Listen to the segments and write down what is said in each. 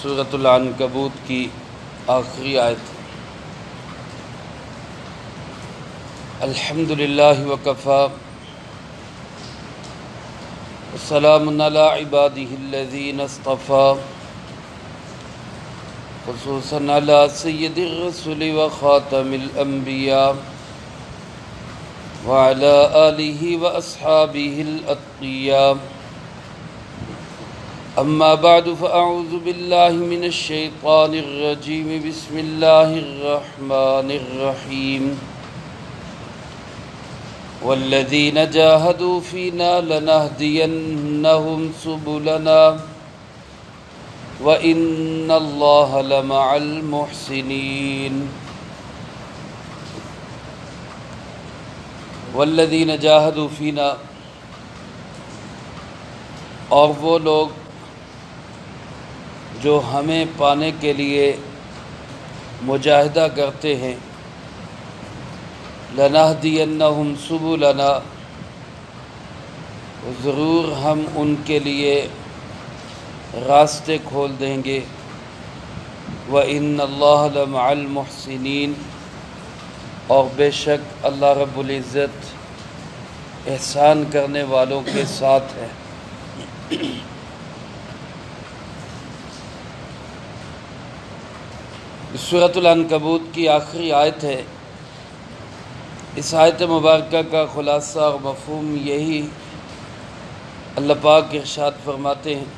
سورۃ العنکبوت کی آخری آیت۔ الحمدللہ وکفی وسلام علی عبادہ الذین اصطفی خصوصاً علی سید الرسل وخاتم الانبیاء وعلی آلہ واصحابہ الاتقیاء۔ اما بعد فاعوذ باللہ من الشیطان الرجیم بسم اللہ الرحمن الرحیم۔ والذین جاہدوا فینا لنہدینہم سبلنا وإن اللہ لمع المحسنین۔ والذین جاہدوا فینا، اور وہ لوگ جو ہمیں پانے کے لیے مجاہدہ کرتے ہیں، لنہدینہم سبلنا، ضرور ہم ان کے لیے راستے کھول دیں گے، وَإِنَّ اللَّهَ لَمَعَ الْمُحْسِنِينَ، اور بے شک اللہ رب العزت احسان کرنے والوں کے ساتھ ہے۔ سورۃ العنکبوت کی آخری آیت ہے۔ اس آیت مبارکہ کا خلاصہ اور مفہوم یہی اللہ پاک ارشاد فرماتے ہیں،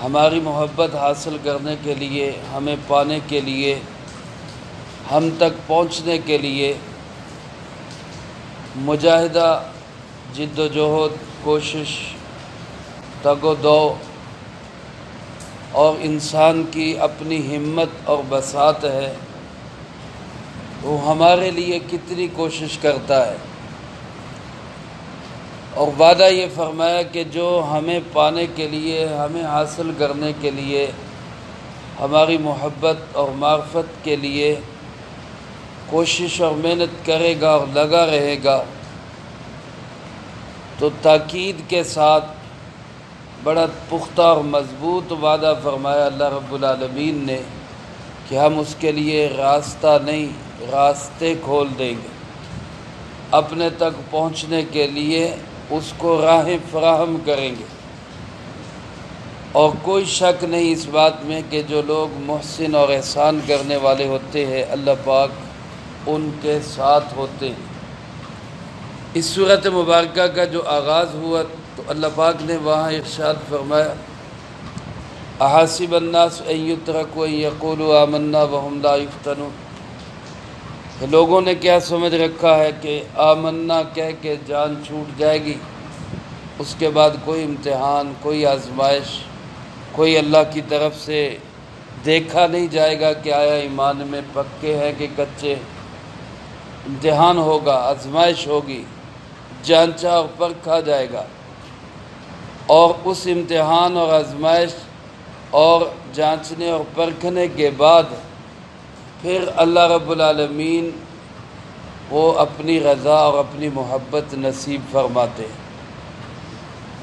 ہماری محبت حاصل کرنے کے لیے، ہمیں پانے کے لیے، ہم تک پہنچنے کے لیے مجاہدہ، جد و جہد، کوشش، تگ و دو، اور انسان کی اپنی ہمت اور بساط ہے، وہ ہمارے لیے کتنی کوشش کرتا ہے، اور وعدہ یہ فرمایا کہ جو ہمیں پانے کے لیے، ہمیں حاصل کرنے کے لیے، ہماری محبت اور معرفت کے لیے کوشش اور محنت کرے گا اور لگا رہے گا، تو تاکید کے ساتھ بڑا پختہ اور مضبوط وعدہ فرمایا اللہ رب العالمین نے کہ ہم اس کے لیے راستہ نہیں، راستے کھول دیں گے، اپنے تک پہنچنے کے لیے اس کو راہیں فراہم کریں گے۔ اور کوئی شک نہیں اس بات میں کہ جو لوگ محسن اور احسان کرنے والے ہوتے ہیں، اللہ پاک ان کے ساتھ ہوتے ہیں۔ اس سورۃ مبارکہ کا جو آغاز ہوا تو اللہ پاک نے وہاں ارشاد فرمایا، احاسب الناس ان یترکوا ان یقولوا آمنا وہم لا یفتنون، کہ لوگوں نے کیا سمجھ رکھا ہے کہ آمنا کہہ کے جان چھوٹ جائے گی، اس کے بعد کوئی امتحان، کوئی آزمائش، کوئی اللہ کی طرف سے دیکھا نہیں جائے گا کہ آیا ایمان میں پکے ہیں کہ کچے۔ امتحان ہوگا، آزمائش ہوگی، جانچا اور پرکھا جائے گا، اور اس امتحان اور آزمائش اور جانچنے اور پرکھنے کے بعد پھر اللہ رب العالمین وہ اپنی رضا اور اپنی محبت نصیب فرماتے ہیں۔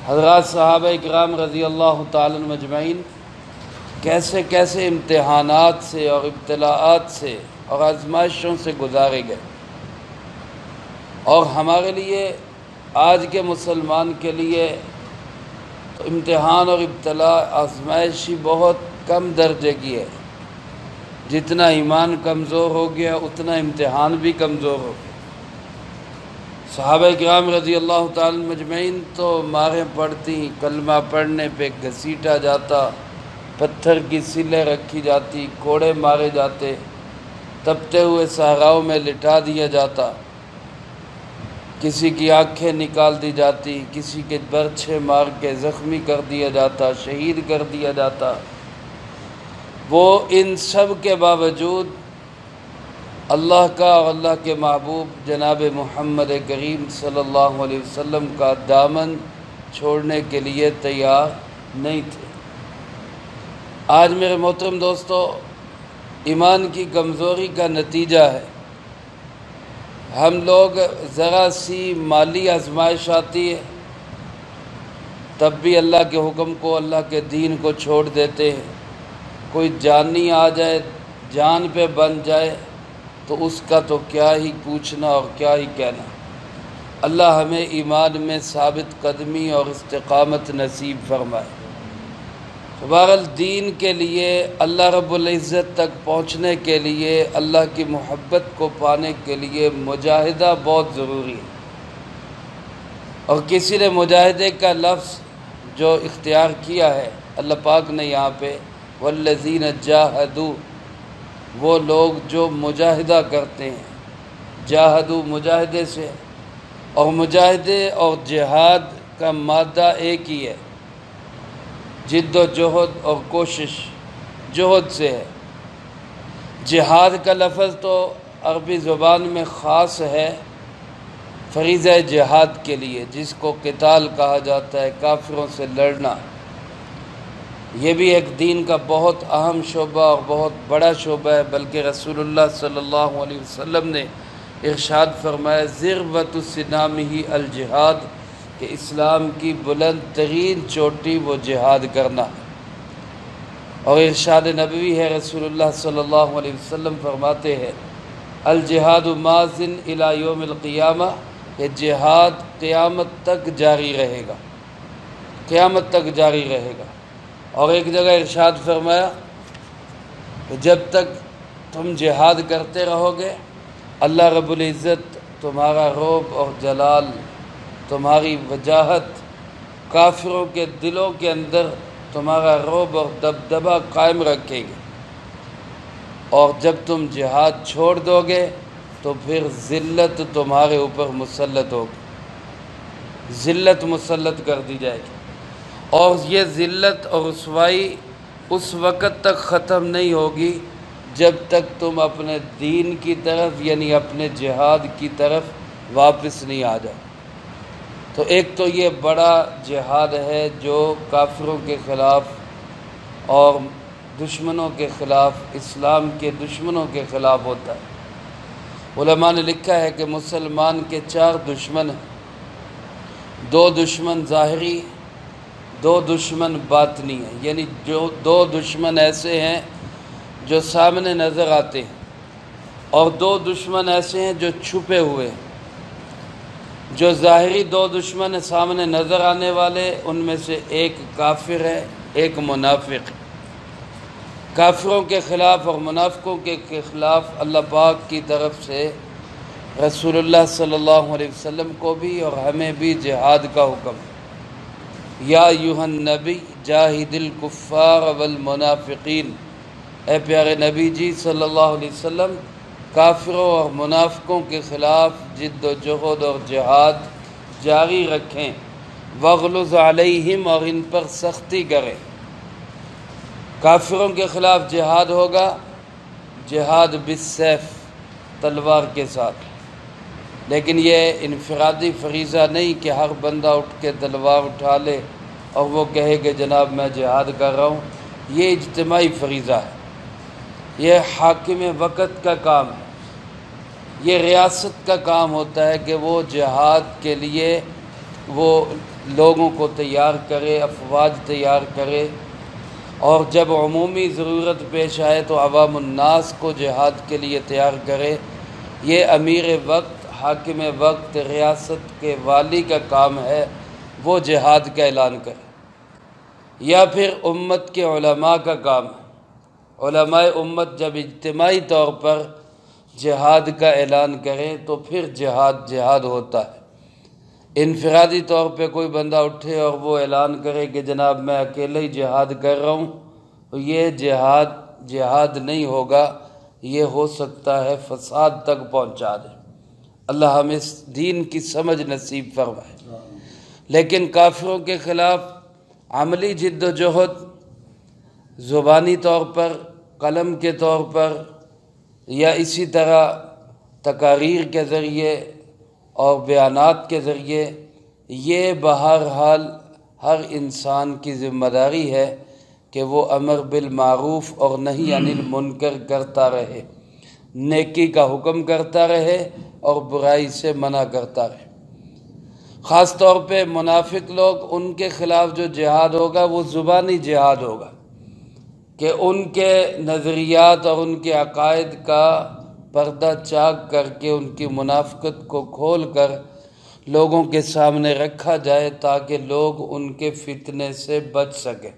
حضرات صحابہ اکرام رضی اللہ تعالیٰ عنہم اجمعین کیسے کیسے امتحانات سے اور ابتلاءات سے اور آزمائشوں سے گزارے گئے، اور ہمارے لیے، آج کے مسلمان کے لیے تو امتحان اور ابتلاء، آزمائش ہی بہت کم درجے کی ہے۔ جتنا ایمان کمزور ہو گیا اتنا امتحان بھی کمزور ہو گیا۔ صحابہ کرام رضی اللہ تعالیٰ مجمعین تو ماریں پڑتی، کلمہ پڑھنے پہ گھسیٹا جاتا، پتھر کی سلیں رکھی جاتی، کوڑے مارے جاتے، تپتے ہوئے صحراؤں میں لٹا دیا جاتا، کسی کی آنکھیں نکال دی جاتی، کسی کے برچھے مار کے زخمی کر دیا جاتا، شہید کر دیا جاتا۔ وہ ان سب کے باوجود اللہ کا اور اللہ کے محبوب جناب محمد کریم صلی اللہ علیہ وسلم کا دامن چھوڑنے کے لیے تیار نہیں تھے۔ آج میرے محترم دوستو، ایمان کی کمزوری کا نتیجہ ہے ہم لوگ ذرا سی مالی آزمائش آتی ہے، تب بھی اللہ کے حکم کو، اللہ کے دین کو چھوڑ دیتے ہیں۔ کوئی جانی آ جائے، جان پہ بن جائے تو اس کا تو کیا ہی پوچھنا اور کیا ہی کہنا۔ اللہ ہمیں ایمان میں ثابت قدمی اور استقامت نصیب فرمائے۔ بہرحال دین کے لیے، اللہ رب العزت تک پہنچنے کے لیے، اللہ کی محبت کو پانے کے لیے مجاہدہ بہت ضروری ہے۔ اور کسی نے مجاہدے کا لفظ جو اختیار کیا ہے اللہ پاک نے یہاں پہ، والذین جاہدوا، وہ لوگ جو مجاہدہ کرتے ہیں، جاہدوا مجاہدے سے، اور مجاہدے اور جہاد کا مادہ ایک ہی ہے، جد و جہد اور کوشش، جہد سے ہے۔ جہاد کا لفظ تو عربی زبان میں خاص ہے فریضہ جہاد کے لیے، جس کو قتال کہا جاتا ہے، کافروں سے لڑنا۔ یہ بھی ایک دین کا بہت اہم شعبہ اور بہت بڑا شعبہ ہے، بلکہ رسول اللہ صلی اللہ علیہ وسلم نے ارشاد فرمایا ذروۃ سنامہ الجہاد، کہ اسلام کی بلند ترین چوٹی وہ جہاد کرنا ہے۔ اور ارشاد نبوی ہے، رسول اللہ صلی اللہ علیہ وسلم فرماتے ہیں الجہاد ماضٍ الی یوم القیامہ، کہ جہاد قیامت تک جاری رہے گا، قیامت تک جاری رہے گا۔ اور ایک جگہ ارشاد فرمایا کہ جب تک تم جہاد کرتے رہو گے، اللہ رب العزت تمہارا رعب اور جلال، تمہاری وجاہت، کافروں کے دلوں کے اندر تمہارا رعب اور دبدبہ قائم رکھے گے۔ اور جب تم جہاد چھوڑ دو گے تو پھر ذلت تمہارے اوپر مسلط ہوگی، ذلت مسلط کر دی جائے گی۔ اور یہ ذلت اور رسوائی اس وقت تک ختم نہیں ہوگی جب تک تم اپنے دین کی طرف، یعنی اپنے جہاد کی طرف واپس نہیں آ جاؤ۔ تو ایک تو یہ بڑا جہاد ہے جو کافروں کے خلاف اور دشمنوں کے خلاف، اسلام کے دشمنوں کے خلاف ہوتا ہے۔ علماء نے لکھا ہے کہ مسلمان کے 4 دشمن ہیں، 2 دشمن ظاہری، 2 دشمن باطنی ہیں، یعنی جو 2 دشمن ایسے ہیں جو سامنے نظر آتے ہیں، اور 2 دشمن ایسے ہیں جو چھپے ہوئے ہیں۔ جو ظاہری 2 دشمن سامنے نظر آنے والے، ان میں سے ایک کافر ہے، ایک منافق ہے۔ کافروں کے خلاف اور منافقوں کے خلاف اللہ پاک کی طرف سے رسول اللہ صلی اللہ علیہ وسلم کو بھی اور ہمیں بھی جہاد کا حکم ہے۔ یا ایھا النبی جاہد الکفار والمنافقین، اے پیارے نبی جی صلی اللہ علیہ وسلم، کافروں اور منافقوں کے خلاف جد و جہد اور جہاد جاری رکھیں، وغلظ علیہم، اور ان پر سختی کریں۔ کافروں کے خلاف جہاد ہوگا، جہاد بالسیف، تلوار کے ساتھ، لیکن یہ انفرادی فریضہ نہیں کہ ہر بندہ اٹھ کے تلوار اٹھا لے اور وہ کہے کہ جناب میں جہاد کر رہا ہوں۔ یہ اجتماعی فریضہ ہے، یہ حاکم وقت کا کام ہے، یہ ریاست کا کام ہوتا ہے کہ وہ جہاد کے لیے وہ لوگوں کو تیار کرے، افواج تیار کرے، اور جب عمومی ضرورت پیش آئے تو عوام الناس کو جہاد کے لیے تیار کرے۔ یہ امیر وقت، حاکم وقت، ریاست کے والی کا کام ہے، وہ جہاد کا اعلان کرے۔ یا پھر امت کے علماء کا کام ہے، علماء امت جب اجتماعی طور پر جہاد کا اعلان کریں تو پھر جہاد ہوتا ہے۔ انفرادی طور پہ کوئی بندہ اٹھے اور وہ اعلان کرے کہ جناب میں اکیلے ہی جہاد کر رہا ہوں، تو یہ جہاد نہیں ہوگا، یہ ہو سکتا ہے فساد تک پہنچا دے۔ اللہ ہمیں اس دین کی سمجھ نصیب فرمائے۔ لیکن کافروں کے خلاف عملی جد و جہد، زبانی طور پر، قلم کے طور پر، یا اسی طرح تقاریر کے ذریعے اور بیانات کے ذریعے، یہ بہرحال ہر انسان کی ذمہ داری ہے کہ وہ امر بالمعروف اور نہی عن المنکر کرتا رہے، نیکی کا حکم کرتا رہے اور برائی سے منع کرتا رہے۔ خاص طور پہ منافق لوگ، ان کے خلاف جو جہاد ہوگا وہ زبانی جہاد ہوگا، کہ ان کے نظریات اور ان کے عقائد کا پردہ چاک کر کے ان کی منافقت کو کھول کر لوگوں کے سامنے رکھا جائے تاکہ لوگ ان کے فتنے سے بچ سکیں،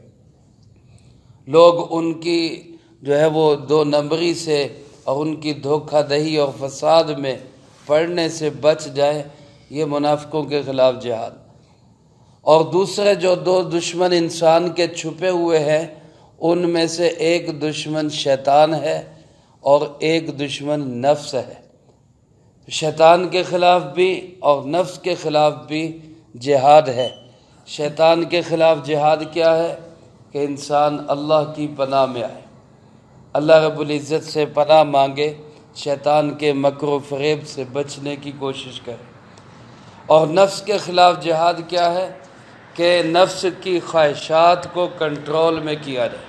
لوگ ان کی جو ہے وہ دو نمبری سے اور ان کی دھوکہ دہی اور فساد میں پڑنے سے بچ جائے۔ یہ منافقوں کے خلاف جہاد۔ اور دوسرے جو دو دشمن انسان کے چھپے ہوئے ہیں، ان میں سے ایک دشمن شیطان ہے اور ایک دشمن نفس ہے۔ شیطان کے خلاف بھی اور نفس کے خلاف بھی جہاد ہے۔ شیطان کے خلاف جہاد کیا ہے؟ کہ انسان اللہ کی پناہ میں آئے، اللہ رب العزت سے پناہ مانگے، شیطان کے مکر و فریب سے بچنے کی کوشش کرے۔ اور نفس کے خلاف جہاد کیا ہے؟ کہ نفس کی خواہشات کو کنٹرول میں کیا جائے،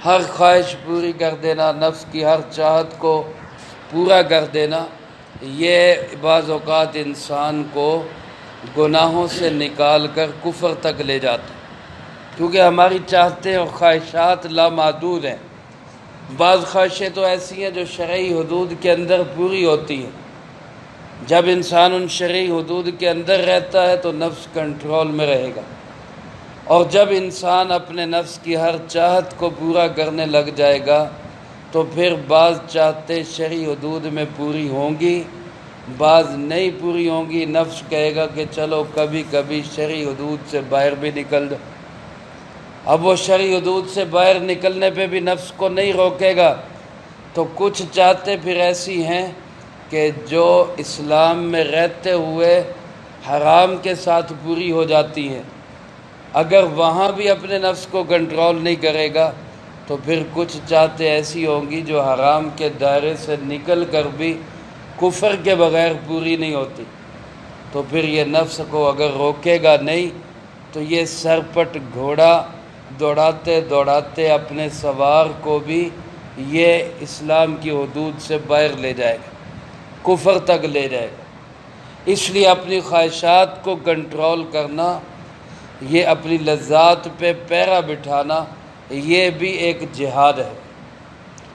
ہر خواہش پوری کر دینا، نفس کی ہر چاہت کو پورا کر دینا۔ یہ بعض اوقات انسان کو گناہوں سے نکال کر کفر تک لے جاتا ہے، کیونکہ ہماری چاہتیں اور خواہشات لامحدود ہیں۔ بعض خواہشیں تو ایسی ہیں جو شرعی حدود کے اندر پوری ہوتی ہیں۔ جب انسان ان شرعی حدود کے اندر رہتا ہے تو نفس کنٹرول میں رہے گا، اور جب انسان اپنے نفس کی ہر چاہت کو پورا کرنے لگ جائے گا تو پھر بعض چاہتیں شرعی حدود میں پوری ہوں گی، بعض نہیں پوری ہوں گی۔ نفس کہے گا کہ چلو کبھی کبھی شرعی حدود سے باہر بھی نکل جائے۔ اب وہ شرعی حدود سے باہر نکلنے پہ بھی نفس کو نہیں روکے گا، تو کچھ چاہتیں پھر ایسی ہیں کہ جو اسلام میں رہتے ہوئے حرام کے ساتھ پوری ہو جاتی ہیں۔ اگر وہاں بھی اپنے نفس کو کنٹرول نہیں کرے گا تو پھر کچھ چاہتیں ایسی ہوں گی جو حرام کے دائرے سے نکل کر بھی کفر کے بغیر پوری نہیں ہوتی۔ تو پھر یہ نفس کو اگر روکے گا نہیں تو یہ سرپٹ گھوڑا دوڑاتے دوڑاتے اپنے سوار کو بھی یہ اسلام کی حدود سے باہر لے جائے گا، کفر تک لے جائے گا۔ اس لیے اپنی خواہشات کو کنٹرول کرنا، یہ اپنی لذات پہ پیرا بٹھانا، یہ بھی ایک جہاد ہے۔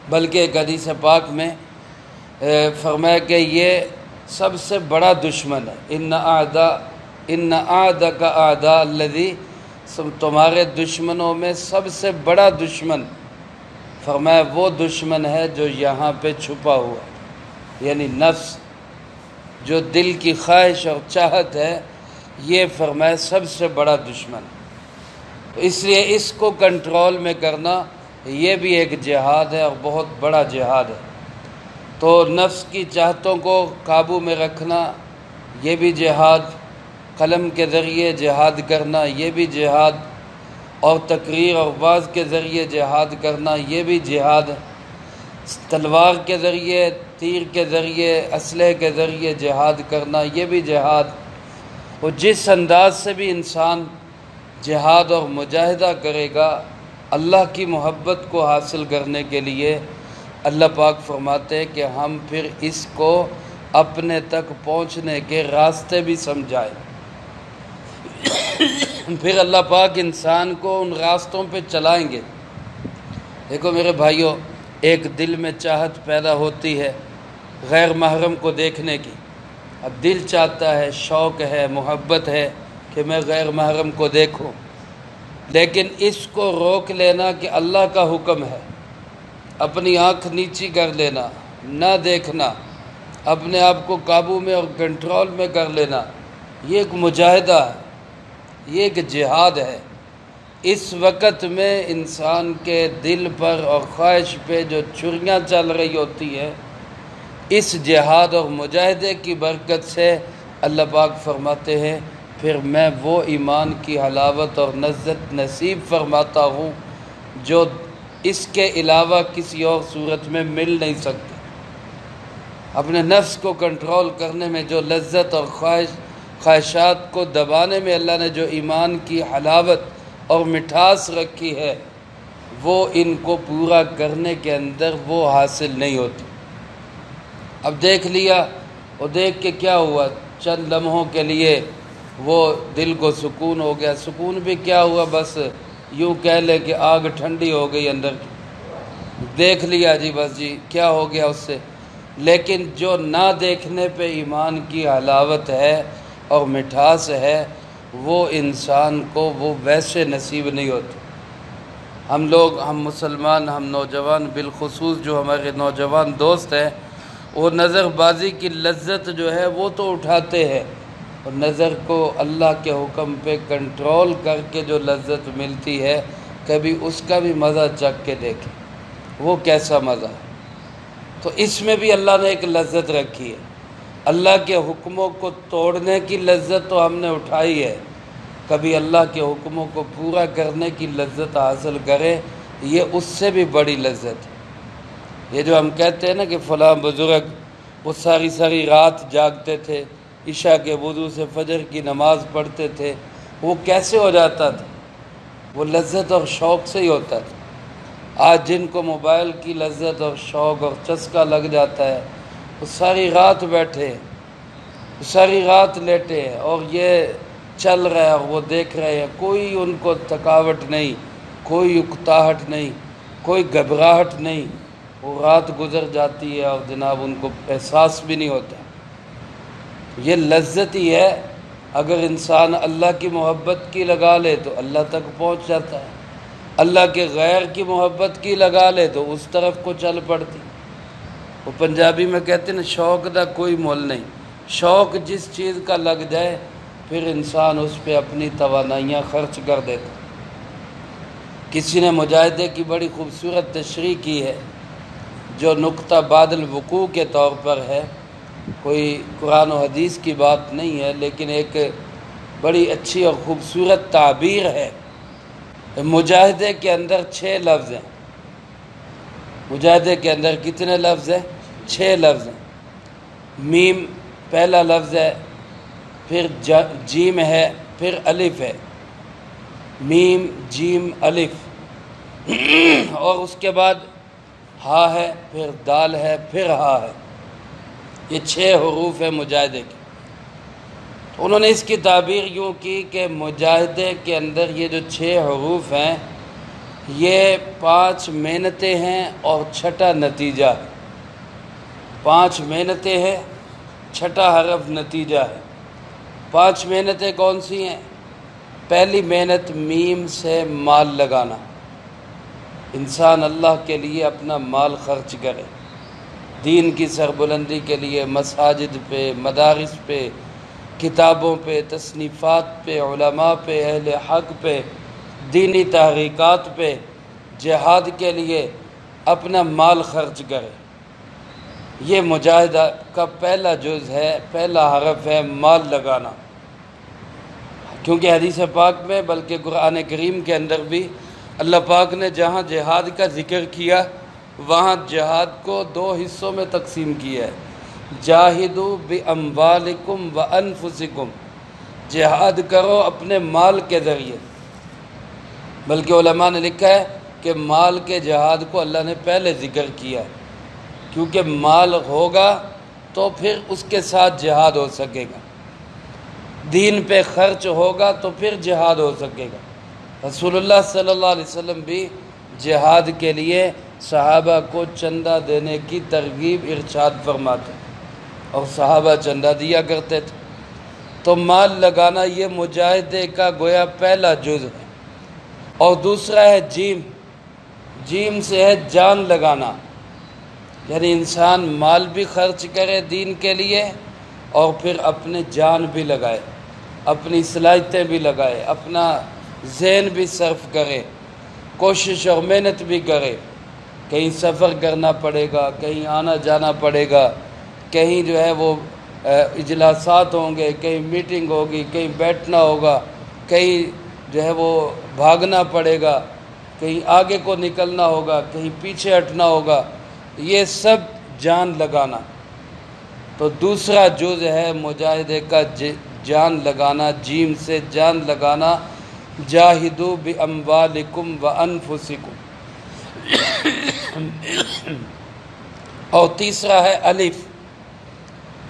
بلکہ ایک حدیث پاک میں فرمایا کہ یہ سب سے بڑا دشمن ہے۔ ان اعداءک اعداء الذی، تمہارے دشمنوں میں سب سے بڑا دشمن، فرمایا وہ دشمن ہے جو یہاں پہ چھپا ہوا ہے، یعنی نفس، جو دل کی خواہش اور چاہت ہے، یہ فرمایا سب سے بڑا دشمن۔ اس لیے اس کو کنٹرول میں کرنا یہ بھی ایک جہاد ہے اور بہت بڑا جہاد ہے۔ تو نفس کی چاہتوں کو قابو میں رکھنا یہ بھی جہاد، قلم کے ذریعے جہاد کرنا یہ بھی جہاد، اور تقریر اور وعظ کے ذریعے جہاد کرنا یہ بھی جہاد، تلوار کے ذریعے، تیر کے ذریعے، اسلحے کے ذریعے جہاد کرنا یہ بھی جہاد۔ اور جس انداز سے بھی انسان جہاد اور مجاہدہ کرے گا اللہ کی محبت کو حاصل کرنے کے لیے، اللہ پاک فرماتے ہیں کہ ہم پھر اس کو اپنے تک پہنچنے کے راستے بھی سمجھائیں۔ پھر اللہ پاک انسان کو ان راستوں پہ چلائیں گے۔ دیکھو میرے بھائیوں، ایک دل میں چاہت پیدا ہوتی ہے غیر محرم کو دیکھنے کی۔ اب دل چاہتا ہے، شوق ہے، محبت ہے کہ میں غیر محرم کو دیکھوں، لیکن اس کو روک لینا کہ اللہ کا حکم ہے، اپنی آنکھ نیچی کر لینا، نہ دیکھنا، اپنے آپ کو قابو میں اور کنٹرول میں کر لینا، یہ ایک مجاہدہ ہے، یہ ایک جہاد ہے۔ اس وقت میں انسان کے دل پر اور خواہش پہ جو چھریاں چل رہی ہوتی ہیں، اس جہاد اور مجاہدے کی برکت سے اللہ پاک فرماتے ہیں پھر میں وہ ایمان کی حلاوت اور لذت نصیب فرماتا ہوں جو اس کے علاوہ کسی اور صورت میں مل نہیں سکتی۔ اپنے نفس کو کنٹرول کرنے میں جو لذت اور خواہشات کو دبانے میں اللہ نے جو ایمان کی حلاوت اور مٹھاس رکھی ہے، وہ ان کو پورا کرنے کے اندر وہ حاصل نہیں ہوتی۔ اب دیکھ لیا، اور دیکھ کے کیا ہوا؟ چند لمحوں کے لیے وہ دل کو سکون ہو گیا۔ سکون بھی کیا ہوا، بس یوں کہہ لیں کہ آگ ٹھنڈی ہو گئی اندر کی، دیکھ لیا جی، بس جی کیا ہو گیا اس سے۔ لیکن جو نہ دیکھنے پہ ایمان کی حلاوت ہے اور مٹھاس ہے، وہ انسان کو وہ ویسے نصیب نہیں ہوتی۔ ہم لوگ، ہم مسلمان، ہم نوجوان، بالخصوص جو ہمارے نوجوان دوست ہیں، وہ نظر بازی کی لذت جو ہے وہ تو اٹھاتے ہیں، اور نظر کو اللہ کے حکم پہ کنٹرول کر کے جو لذت ملتی ہے، کبھی اس کا بھی مزہ چکھ کے دیکھیں وہ کیسا مزہ ہے۔ تو اس میں بھی اللہ نے ایک لذت رکھی ہے۔ اللہ کے حکموں کو توڑنے کی لذت تو ہم نے اٹھائی ہے، کبھی اللہ کے حکموں کو پورا کرنے کی لذت حاصل کرے، یہ اس سے بھی بڑی لذت ہے۔ یہ جو ہم کہتے ہیں نا کہ فلاں بزرگ وہ ساری ساری رات جاگتے تھے، عشاء کے وضو سے فجر کی نماز پڑھتے تھے، وہ کیسے ہو جاتا تھا؟ وہ لذت اور شوق سے ہی ہوتا تھا۔ آج جن کو موبائل کی لذت اور شوق اور چسکا لگ جاتا ہے، وہ ساری رات بیٹھے، ساری رات لیٹے ہیں، اور یہ چل رہا ہے اور وہ دیکھ رہے ہیں، کوئی ان کو تھکاوٹ نہیں، کوئی اکتاہٹ نہیں، کوئی گھبراہٹ نہیں، وہ رات گزر جاتی ہے اور جناب ان کو احساس بھی نہیں ہوتا۔ یہ لذت ہی ہے۔ اگر انسان اللہ کی محبت کی لگا لے تو اللہ تک پہنچ جاتا ہے، اللہ کے غیر کی محبت کی لگا لے تو اس طرف کو چل پڑتی۔ وہ پنجابی میں کہتے ہیں شوق دا کوئی مول نہیں، شوق جس چیز کا لگ جائے پھر انسان اس پہ اپنی توانائیاں خرچ کر دیتا۔ کسی نے مجاہدے کی بڑی خوبصورت تشریح کی ہے، جو نقطہ بعد الوقوع کے طور پر ہے، کوئی قرآن و حدیث کی بات نہیں ہے، لیکن ایک بڑی اچھی اور خوبصورت تعبیر ہے۔ مجاہدے کے اندر 6 لفظ ہیں۔ مجاہدے کے اندر کتنے لفظ ہیں؟ 6 لفظ ہیں۔ میم پہلا لفظ ہے، پھر جیم ہے، پھر الف ہے، میم جیم الف، اور اس کے بعد ہا ہے، پھر دال ہے، پھر ہا ہے۔ یہ 6 حروف ہیں مجاہدے کے۔ انہوں نے اس کی تعبیر یوں کی کہ مجاہدے کے اندر یہ جو 6 حروف ہیں، یہ 5 محنتیں ہیں اور 6واں نتیجہ ہے۔ 5 محنتیں ہیں، 6واں حرف نتیجہ ہے۔ 5 محنتیں کون سی ہیں؟ پہلی محنت میم سے مال لگانا، انسان اللہ کے لیے اپنا مال خرچ کرے، دین کی سربلندی کے لیے، مساجد پہ، مدارس پہ، کتابوں پہ، تصنیفات پہ، علماء پہ، اہل حق پہ، دینی تحریکات پہ، جہاد کے لیے اپنا مال خرچ کرے۔ یہ مجاہدہ کا پہلا جز ہے، پہلا حرف ہے مال لگانا۔ کیونکہ حدیث پاک میں، بلکہ قرآن کریم کے اندر بھی اللہ پاک نے جہاں جہاد کا ذکر کیا، وہاں جہاد کو 2 حصوں میں تقسیم کیا ہے۔ جاہدوا باموالکم وانفسکم، جہاد کرو اپنے مال کے ذریعے۔ بلکہ علماء نے لکھا ہے کہ مال کے جہاد کو اللہ نے پہلے ذکر کیا ہے، کیونکہ مال ہوگا تو پھر اس کے ساتھ جہاد ہو سکے گا، دین پہ خرچ ہوگا تو پھر جہاد ہو سکے گا۔ رسول اللہ صلی اللہ علیہ وسلم بھی جہاد کے لیے صحابہ کو چندہ دینے کی ترغیب ارشاد فرماتے اور صحابہ چندہ دیا کرتے تھے۔ تو مال لگانا یہ مجاہدے کا گویا پہلا جز ہے۔ اور دوسرا ہے جیم، جیم سے ہے جان لگانا، یعنی انسان مال بھی خرچ کرے دین کے لیے اور پھر اپنے جان بھی لگائے، اپنی صلاحیتیں بھی لگائے، اپنا ذہن بھی صرف کرے، کوشش اور محنت بھی کرے۔ کہیں سفر کرنا پڑے گا، کہیں آنا جانا پڑے گا، کہیں جو ہے وہ اجلاسات ہوں گے، کہیں میٹنگ ہوگی، کہیں بیٹھنا ہوگا، کہیں جو ہے وہ بھاگنا پڑے گا، کہیں آگے کو نکلنا ہوگا، کہیں پیچھے ہٹنا ہوگا، یہ سب جان لگانا۔ تو دوسرا جز ہے مجاہدے کا جان لگانا، جیم سے جان لگانا، جاہدوا باموالکم وانفسکم۔ اور تیسرا ہے الف،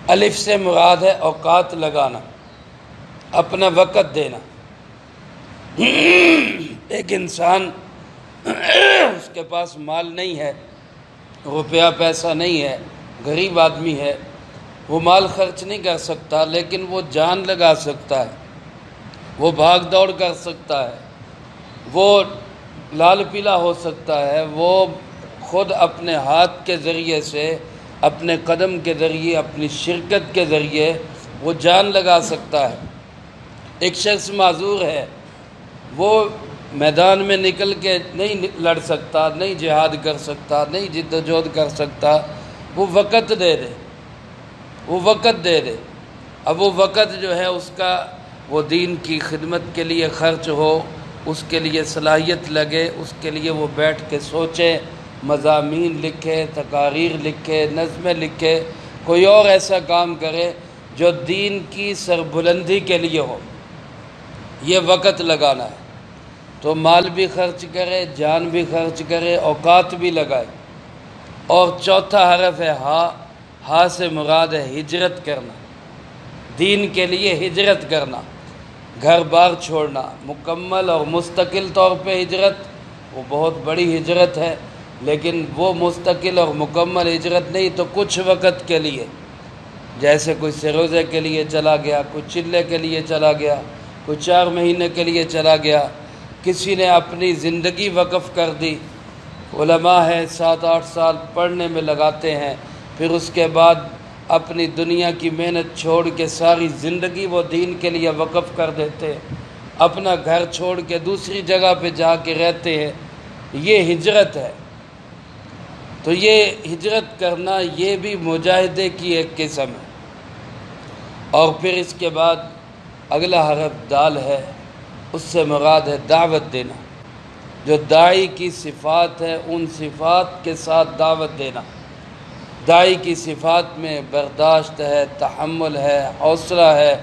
الف سے مراد ہے اوقات لگانا، اپنا وقت دینا۔ ایک انسان اس کے پاس مال نہیں ہے، روپیہ پیسہ نہیں ہے، غریب آدمی ہے، وہ مال خرچ نہیں کر سکتا، لیکن وہ جان لگا سکتا ہے، وہ بھاگ دوڑ کر سکتا ہے، وہ لال پیلا ہو سکتا ہے، وہ خود اپنے ہاتھ کے ذریعے سے، اپنے قدم کے ذریعے، اپنی شرکت کے ذریعے وہ جان لگا سکتا ہے۔ ایک شخص معذور ہے، وہ میدان میں نکل کے نہیں لڑ سکتا، نہیں جہاد کر سکتا، نہیں جد و جہد کر سکتا، وہ وقت دے دے، وہ وقت دے دے۔ اب وہ وقت جو ہے اس کا وہ دین کی خدمت کے لیے خرچ ہو، اس کے لیے صلاحیت لگے، اس کے لیے وہ بیٹھ کے سوچے، مضامین لکھے، تقاریر لکھے، نظمیں لکھے، کوئی اور ایسا کام کرے جو دین کی سربلندی کے لیے ہو، یہ وقت لگانا ہے۔ تو مال بھی خرچ کرے، جان بھی خرچ کرے، اوقات بھی لگائے۔ اور چوتھا حرف ہے ہا، ہا سے مراد ہے ہجرت کرنا، دین کے لیے ہجرت کرنا، گھر بار چھوڑنا، مکمل اور مستقل طور پہ ہجرت، وہ بہت بڑی ہجرت ہے، لیکن وہ مستقل اور مکمل ہجرت نہیں تو کچھ وقت کے لیے، جیسے کوئی سروزے کے لیے چلا گیا، کوئی چلے کے لیے چلا گیا، کوئی 4 مہینے کے لیے چلا گیا، کسی نے اپنی زندگی وقف کر دی۔ علماء ہیں 7-8 سال پڑھنے میں لگاتے ہیں، پھر اس کے بعد اپنی دنیا کی محنت چھوڑ کے ساری زندگی وہ دین کے لیے وقف کر دیتے ہیں، اپنا گھر چھوڑ کے دوسری جگہ پہ جا کے رہتے ہیں، یہ ہجرت ہے۔ تو یہ ہجرت کرنا یہ بھی مجاہدے کی ایک قسم ہے۔ اور پھر اس کے بعد اگلا حرف دال ہے، اس سے مراد ہے دعوت دینا، جو داعی کی صفات ہے ان صفات کے ساتھ دعوت دینا۔ داعی کی صفات میں برداشت ہے، تحمل ہے، حوصلہ ہے،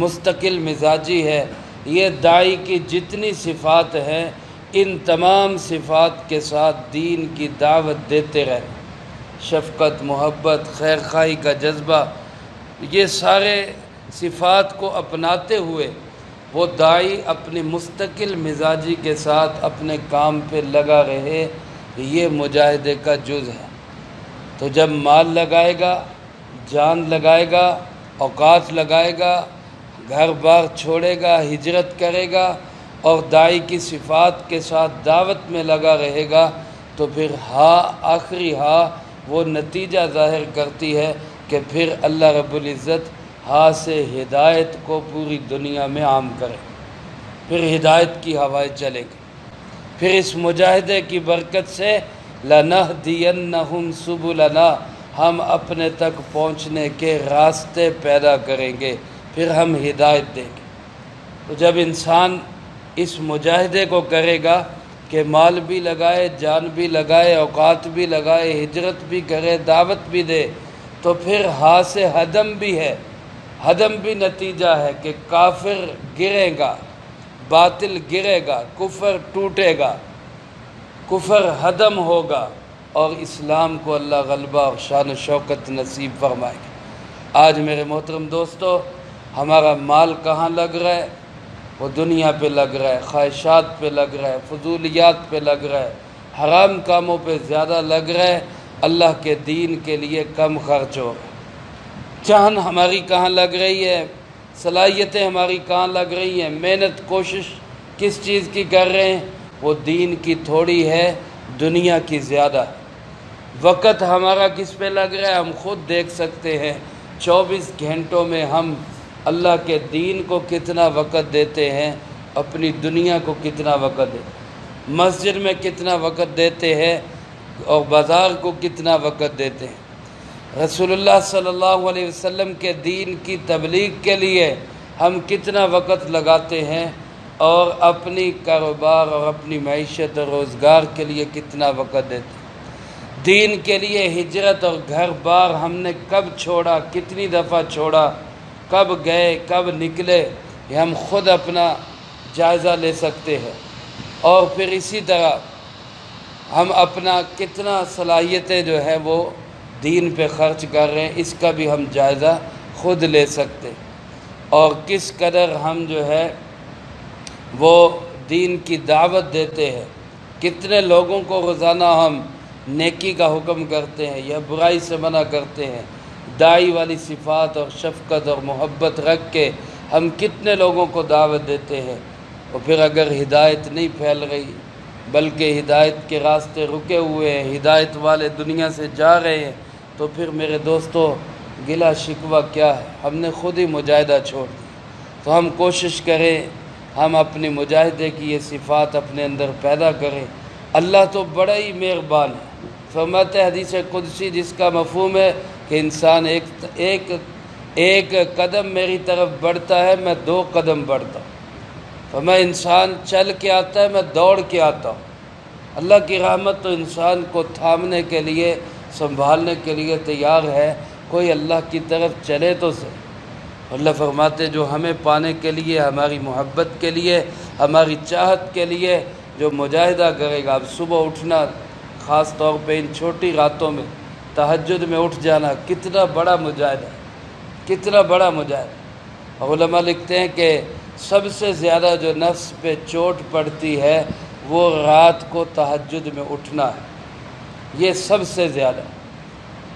مستقل مزاجی ہے، یہ داعی کی جتنی صفات ہیں ان تمام صفات کے ساتھ دین کی دعوت دیتے رہے۔ شفقت، محبت، خیر خواہی کا جذبہ، یہ سارے صفات کو اپناتے ہوئے وہ داعی اپنی مستقل مزاجی کے ساتھ اپنے کام پہ لگا رہے، یہ مجاہدے کا جز ہے۔ تو جب مال لگائے گا، جان لگائے گا، اوقات لگائے گا، گھر بار چھوڑے گا، ہجرت کرے گا اور داعی کی صفات کے ساتھ دعوت میں لگا رہے گا، تو پھر آخری وہ نتیجہ ظاہر کرتی ہے کہ پھر اللہ رب العزت سے ہدایت کو پوری دنیا میں عام کرے، پھر ہدایت کی ہوائیں چلے گی۔ پھر اس مجاہدے کی برکت سے لَنَهْدِيَنَّهُمْ سُبُلَنَا، ہم اپنے تک پہنچنے کے راستے پیدا کریں گے، پھر ہم ہدایت دیں گے۔ تو جب انسان اس مجاہدے کو کرے گا کہ مال بھی لگائے، جان بھی لگائے، اوقات بھی لگائے، ہجرت بھی کرے، دعوت بھی دے، تو پھر سے ہدم بھی ہے، ہدم بھی نتیجہ ہے کہ کافر گرے گا، باطل گرے گا، کفر ٹوٹے گا، کفر ہدم ہوگا، اور اسلام کو اللہ غلبہ اور شان و شوکت نصیب فرمائے گا۔ آج میرے محترم دوستو، ہمارا مال کہاں لگ رہا ہے؟ وہ دنیا پہ لگ رہا ہے، خواہشات پہ لگ رہا ہے، فضولیات پہ لگ رہا ہے، حرام کاموں پہ زیادہ لگ رہا ہے، اللہ کے دین کے لیے کم خرچ ہو رہا ہے۔ جان ہماری کہاں لگ رہی ہے؟ صلاحیتیں ہماری کہاں لگ رہی ہیں؟ محنت کوشش کس چیز کی کر رہے ہیں؟ وہ دین کی تھوڑی ہے، دنیا کی زیادہ۔ وقت ہمارا کس پہ لگ رہا ہے؟ ہم خود دیکھ سکتے ہیں، 24 گھنٹوں میں ہم اللہ کے دین کو کتنا وقت دیتے ہیں، اپنی دنیا کو کتنا وقت دیتے ہیں، مسجد میں کتنا وقت دیتے ہیں اور بازار کو کتنا وقت دیتے ہیں۔ رسول اللہ صلی اللہ علیہ وسلم کے دین کی تبلیغ کے لیے ہم کتنا وقت لگاتے ہیں، اور اپنی کاروبار اور اپنی معیشت اور روزگار کے لیے کتنا وقت دیتے ہیں۔ دین کے لیے ہجرت اور گھر بار ہم نے کب چھوڑا، کتنی دفعہ چھوڑا، کب گئے، کب نکلے، یہ ہم خود اپنا جائزہ لے سکتے ہیں۔ اور پھر اسی طرح ہم اپنا کتنا صلاحیتیں جو ہیں وہ دین پہ خرچ کر رہے ہیں، اس کا بھی ہم جائزہ خود لے سکتے ہیں۔ اور کس قدر ہم جو ہے وہ دین کی دعوت دیتے ہیں، کتنے لوگوں کو روزانہ ہم نیکی کا حکم کرتے ہیں یا برائی سے منع کرتے ہیں، داعی والی صفات اور شفقت اور محبت رکھ کے ہم کتنے لوگوں کو دعوت دیتے ہیں، اور پھر اگر ہدایت نہیں پھیل رہی بلکہ ہدایت کے راستے رکے ہوئے ہیں، ہدایت والے دنیا سے جا رہے ہیں، تو پھر میرے دوستو گلہ شکوہ کیا ہے؟ ہم نے خود ہی مجاہدہ چھوڑ دی۔ تو ہم کوشش کریں ہم اپنی مجاہدے کی یہ صفات اپنے اندر پیدا کریں۔ اللہ تو بڑا ہی مہربان ہے، فرماتے ہیں حدیث قدسی جس کا مفہوم ہے کہ انسان ایک قدم میری طرف بڑھتا ہے، میں 2 قدم بڑھتا ہوں۔ فرمایا انسان چل کے آتا ہے، میں دوڑ کے آتا ہوں۔ اللہ کی رحمت تو انسان کو تھامنے کے لیے، سنبھالنے کے لیے تیار ہے، کوئی اللہ کی طرف چلے تو صحیح۔ اللہ فرماتے جو ہمیں پانے کے لیے، ہماری محبت کے لیے، ہماری چاہت کے لیے جو مجاہدہ کرے گا۔ اب صبح اٹھنا، خاص طور پہ ان چھوٹی راتوں میں تہجد میں اٹھ جانا، کتنا بڑا مجاہدہ، کتنا بڑا مجاہدہ۔ اور علماء لکھتے ہیں کہ سب سے زیادہ جو نفس پہ چوٹ پڑتی ہے وہ رات کو تہجد میں اٹھنا ہے، یہ سب سے زیادہ۔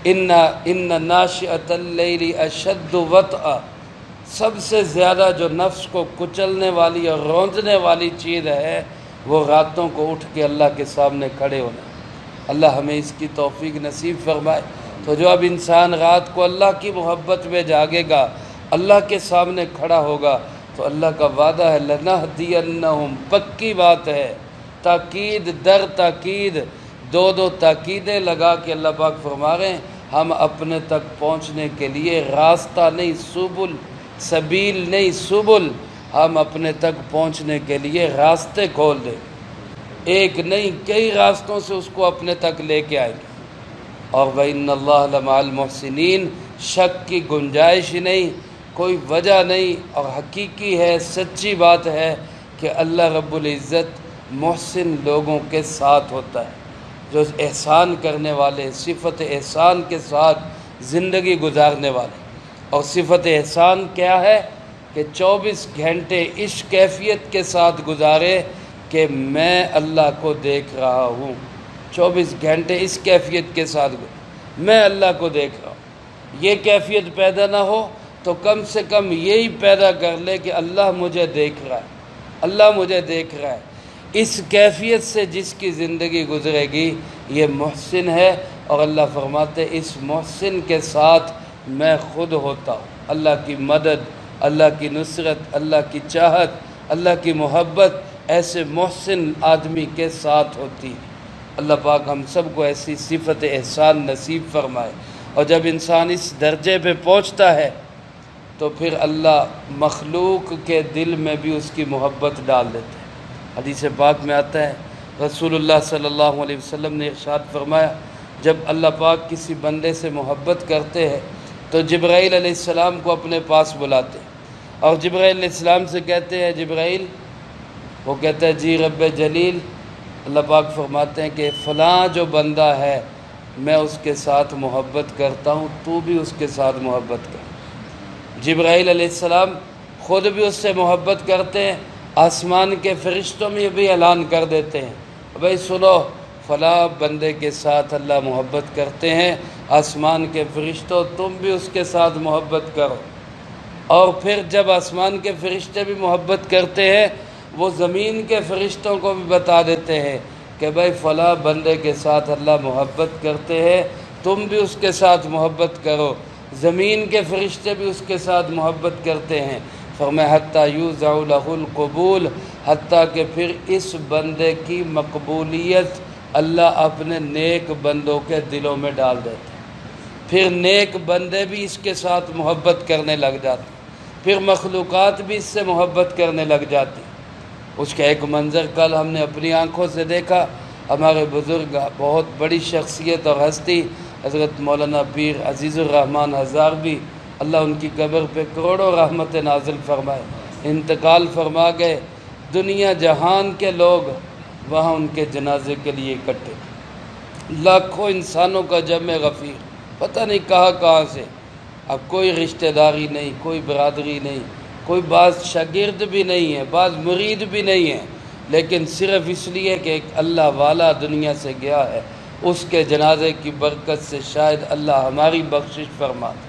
ان ناشئۃ اللیل اشد وطئا، سب سے زیادہ جو نفس کو کچلنے والی اور روندنے والی چیز ہے وہ راتوں کو اٹھ کے اللہ کے سامنے کھڑے ہونا۔ اللہ ہمیں اس کی توفیق نصیب فرمائے۔ تو جو اب انسان رات کو اللہ کی محبت میں جاگے گا، اللہ کے سامنے کھڑا ہوگا، تو اللہ کا وعدہ ہے لَنَهْدِيَنَّهُمْ، پکی بات ہے، تاکید در تاکید، 2 تاکیدیں لگا کے اللہ پاک فرما رہے ہیں ہم اپنے تک پہنچنے کے لیے راستہ نہیں، سبل، سبیل نہیں، سبل، ہم اپنے تک پہنچنے کے لیے راستے کھول دیں، ایک نہیں کئی راستوں سے اس کو اپنے تک لے کے آئیں گے۔ اور وَإِنَّ اللَّهَ لَمَعَ الْمُحْسِنِينَ، شک کی گنجائش ہی نہیں، کوئی وجہ نہیں، اور حقیقی ہے، سچی بات ہے کہ اللہ رب العزت محسن لوگوں کے ساتھ ہوتا ہے، جو احسان کرنے والے، صفت احسان کے ساتھ زندگی گزارنے والے۔ اور صفت احسان کیا ہے کہ 24 گھنٹے اس کیفیت کے ساتھ گزارے کہ میں اللہ کو دیکھ رہا ہوں، 24 گھنٹے اس کیفیت کے ساتھ میں اللہ کو دیکھ رہا ہوں۔ یہ کیفیت پیدا نہ ہو تو کم سے کم یہی پیدا کر لے کہ اللہ مجھے دیکھ رہا ہے، اللہ مجھے دیکھ رہا ہے۔ اس کیفیت سے جس کی زندگی گزرے گی یہ محسن ہے، اور اللہ فرماتے اس محسن کے ساتھ میں خود ہوتا ہوں۔ اللہ کی مدد، اللہ کی نصرت، اللہ کی چاہت، اللہ کی محبت ایسے محسن آدمی کے ساتھ ہوتی ہے۔ اللہ پاک ہم سب کو ایسی صفت احسان نصیب فرمائے۔ اور جب انسان اس درجے پہ پہنچتا ہے تو پھر اللہ مخلوق کے دل میں بھی اس کی محبت ڈال دیتے ہیں۔ حدیث پاک میں آتا ہے رسول اللہ صلی اللہ علیہ وسلم نے ارشاد فرمایا جب اللہ پاک کسی بندے سے محبت کرتے ہیں تو جبرائیل علیہ السلام کو اپنے پاس بلاتے ہیں، اور جبرائیل علیہ السلام سے کہتے ہیں جبرائیل، وہ کہتا ہے جی رب جلیل، اللہ پاک فرماتے ہیں کہ فلاں جو بندہ ہے میں اس کے ساتھ محبت کرتا ہوں، تو بھی اس کے ساتھ محبت کر۔ جبرائیل علیہ السلام خود بھی اس سے محبت کرتے ہیں، آسمان کے فرشتوں میں بھی اعلان کر دیتے ہیں بھائی سنو فلاں بندے کے ساتھ اللہ محبت کرتے ہیں، آسمان کے فرشتوں تم بھی اس کے ساتھ محبت کرو۔ اور پھر جب آسمان کے فرشتے بھی محبت کرتے ہیں وہ زمین کے فرشتوں کو بھی بتا دیتے ہیں کہ بھائی فلاں بندے کے ساتھ اللہ محبت کرتے ہیں، تم بھی اس کے ساتھ محبت کرو۔ زمین کے فرشتے بھی اس کے ساتھ محبت کرتے ہیں۔ فرمایا حتیٰ یوزع لہ القبول، حتیٰ کہ پھر اس بندے کی مقبولیت اللہ اپنے نیک بندوں کے دلوں میں ڈال دیتے ہیں۔ پھر نیک بندے بھی اس کے ساتھ محبت کرنے لگ جاتے ہیں، پھر مخلوقات بھی اس سے محبت کرنے لگ جاتی۔ اس کا ایک منظر کل ہم نے اپنی آنکھوں سے دیکھا، ہمارے بزرگ بہت بڑی شخصیت اور ہستی حضرت مولانا پیر عزیز الرحمن ہزاروی، اللہ ان کی قبر پہ کروڑوں رحمت نازل فرمائے، انتقال فرما گئے۔ دنیا جہان کے لوگ وہاں ان کے جنازے کے لیے اکٹھے، لاکھوں انسانوں کا جمع غفیر، پتہ نہیں کہاں کہاں سے، اب کوئی رشتہ داری نہیں، کوئی برادری نہیں، کوئی بعض شاگرد بھی نہیں ہے، بعض مرید بھی نہیں ہے، لیکن صرف اس لیے کہ ایک اللہ والا دنیا سے گیا ہے، اس کے جنازے کی برکت سے شاید اللہ ہماری بخشش فرما دے۔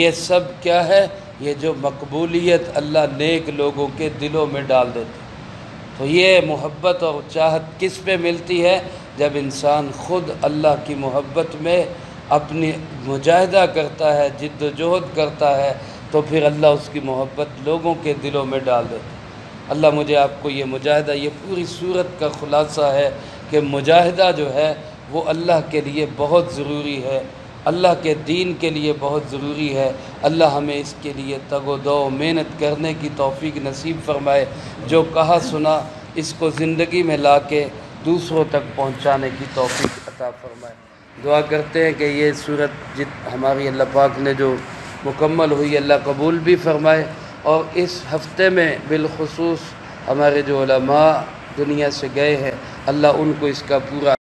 یہ سب کیا ہے؟ یہ جو مقبولیت اللہ نیک لوگوں کے دلوں میں ڈال دیتے۔ تو یہ محبت اور چاہت کس پہ ملتی ہے؟ جب انسان خود اللہ کی محبت میں اپنی مجاہدہ کرتا ہے، جد و جہد کرتا ہے، تو پھر اللہ اس کی محبت لوگوں کے دلوں میں ڈال دیتا ہے۔ اللہ مجھے آپ کو یہ مجاہدہ، یہ پوری صورت کا خلاصہ ہے کہ مجاہدہ جو ہے وہ اللہ کے لیے بہت ضروری ہے، اللہ کے دین کے لیے بہت ضروری ہے۔ اللہ ہمیں اس کے لیے تگ و دو محنت کرنے کی توفیق نصیب فرمائے، جو کہا سنا اس کو زندگی میں لا کے دوسروں تک پہنچانے کی توفیق عطا فرمائے۔ دعا کرتے ہیں کہ یہ صورت ہماری اللہ پاک نے جو مکمل ہوئی، اللہ قبول بھی فرمائے، اور اس ہفتے میں بالخصوص ہمارے جو علماء دنیا سے گئے ہیں، اللہ ان کو اس کا پورا